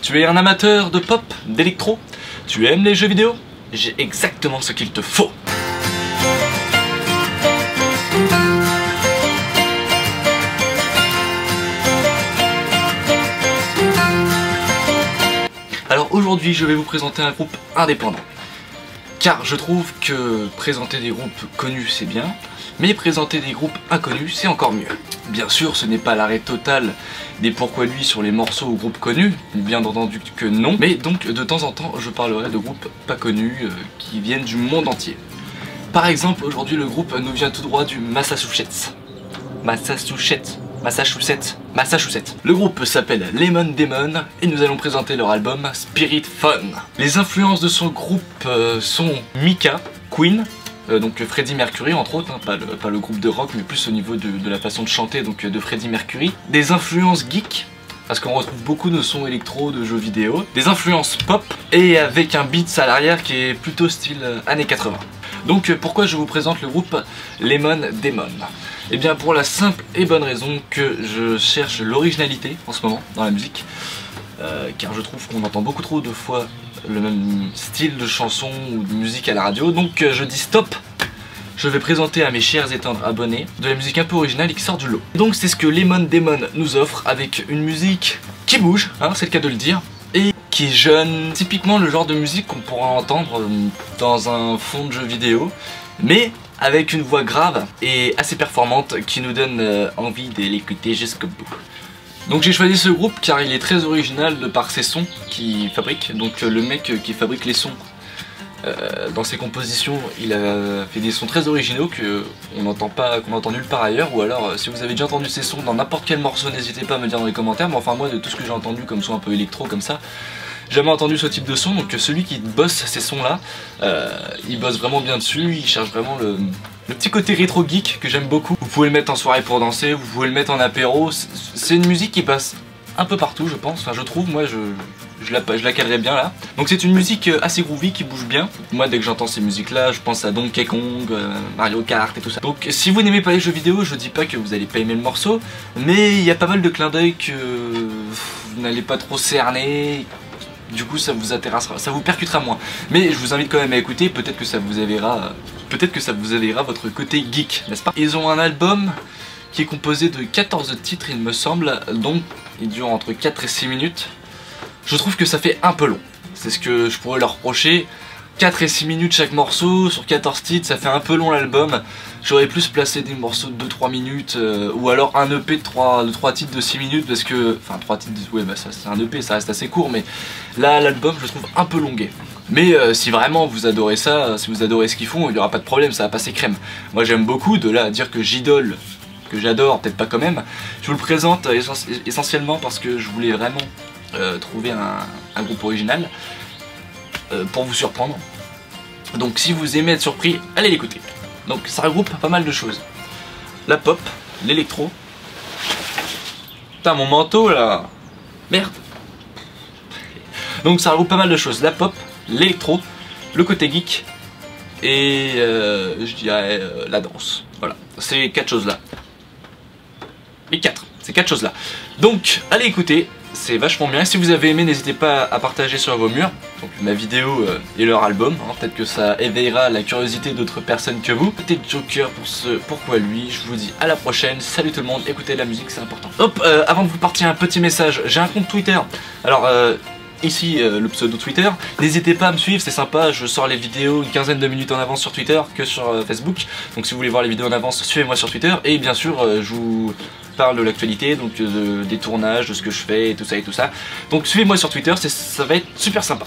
Tu es un amateur de pop, d'électro? Tu aimes les jeux vidéo? J'ai exactement ce qu'il te faut. Alors aujourd'hui je vais vous présenter un groupe indépendant. Car je trouve que présenter des groupes connus c'est bien, mais présenter des groupes inconnus c'est encore mieux. Bien sûr ce n'est pas l'arrêt total des pourquoi lui sur les morceaux ou groupes connus, bien entendu que non, mais donc de temps en temps je parlerai de groupes pas connus qui viennent du monde entier. Par exemple aujourd'hui le groupe nous vient tout droit du Massachusetts. Le groupe s'appelle Lemon Demon et nous allons présenter leur album Spirit Fun. Les influences de son groupe sont Mika, Queen, donc Freddie Mercury entre autres, hein, pas le groupe de rock mais plus au niveau de la façon de chanter donc de Freddie Mercury. Des influences geek, parce qu'on retrouve beaucoup de sons électro, de jeux vidéo. Des influences pop et avec un beat à l'arrière qui est plutôt style années 80. Donc pourquoi je vous présente le groupe Lemon Demon? Eh bien pour la simple et bonne raison que je cherche l'originalité en ce moment dans la musique, car je trouve qu'on entend beaucoup trop de fois le même style de chanson ou de musique à la radio, donc je dis stop. Je vais présenter à mes chers et tendres abonnés de la musique un peu originale et qui sort du lot. Donc c'est ce que Lemon Demon nous offre avec une musique qui bouge, hein, c'est le cas de le dire, et qui est jeune, typiquement le genre de musique qu'on pourra entendre dans un fond de jeu vidéo, mais avec une voix grave et assez performante qui nous donne envie de l'écouter jusqu'au bout. Donc j'ai choisi ce groupe car il est très original de par ses sons qu'il fabrique. Donc le mec qui fabrique les sons dans ses compositions, il a fait des sons très originaux qu'on n'entend nulle part ailleurs. Ou alors si vous avez déjà entendu ces sons dans n'importe quel morceau, n'hésitez pas à me dire dans les commentaires. Mais enfin moi de tout ce que j'ai entendu comme son un peu électro comme ça, j'ai jamais entendu ce type de son. Donc celui qui bosse ces sons là, il bosse vraiment bien dessus, il cherche vraiment le petit côté rétro geek que j'aime beaucoup. Vous pouvez le mettre en soirée pour danser, vous pouvez le mettre en apéro, c'est une musique qui passe un peu partout je pense, enfin je trouve, moi je la calerais bien là. Donc c'est une musique assez groovy qui bouge bien. Moi dès que j'entends ces musiques là je pense à Donkey Kong, Mario Kart et tout ça. Donc si vous n'aimez pas les jeux vidéo, je dis pas que vous allez pas aimer le morceau, mais il y a pas mal de clins d'œil que vous n'allez pas trop cerner. Du coup ça vous intéressera, ça vous percutera moins. Mais je vous invite quand même à écouter, peut-être que ça vous éveillera votre côté geek, n'est-ce pas? Ils ont un album qui est composé de 14 titres il me semble, donc il dure entre 4 et 6 minutes. Je trouve que ça fait un peu long, c'est ce que je pourrais leur reprocher. 4 et 6 minutes chaque morceau sur 14 titres, ça fait un peu long l'album. J'aurais plus placé des morceaux de 2-3 minutes ou alors un EP de 3 titres de 6 minutes parce que... Enfin 3 titres, ouais bah ça c'est un EP, ça reste assez court, mais là l'album je le trouve un peu longuet. Mais si vraiment vous adorez ça, si vous adorez ce qu'ils font, il n'y aura pas de problème, ça va passer crème. Moi j'aime beaucoup, de là à dire que j'idole, que j'adore, peut-être pas quand même. Je vous le présente essentiellement parce que je voulais vraiment trouver un groupe original pour vous surprendre. Donc si vous aimez être surpris, allez l'écouter. Donc ça regroupe pas mal de choses. La pop, l'électro. Putain mon manteau là. Merde. Donc ça regroupe pas mal de choses. La pop, l'électro, le côté geek et je dirais la danse. Voilà, ces 4 choses là. Ces 4 choses là. Donc allez écouter, c'est vachement bien. Si vous avez aimé, n'hésitez pas à partager sur vos murs donc ma vidéo et leur album, hein. Peut-être que ça éveillera la curiosité d'autres personnes que vous. C'était Joker pour ce pourquoi lui. Je vous dis à la prochaine, salut tout le monde, écoutez de la musique, c'est important. Hop, avant de vous partir, un petit message, j'ai un compte Twitter. Alors ici le pseudo Twitter, n'hésitez pas à me suivre, c'est sympa, je sors les vidéos une quinzaine de minutes en avance sur Twitter que sur Facebook. Donc si vous voulez voir les vidéos en avance, suivez-moi sur Twitter. Et bien sûr je vous parle de l'actualité, donc des tournages, de ce que je fais et tout ça. Donc suivez-moi sur Twitter, ça va être super sympa.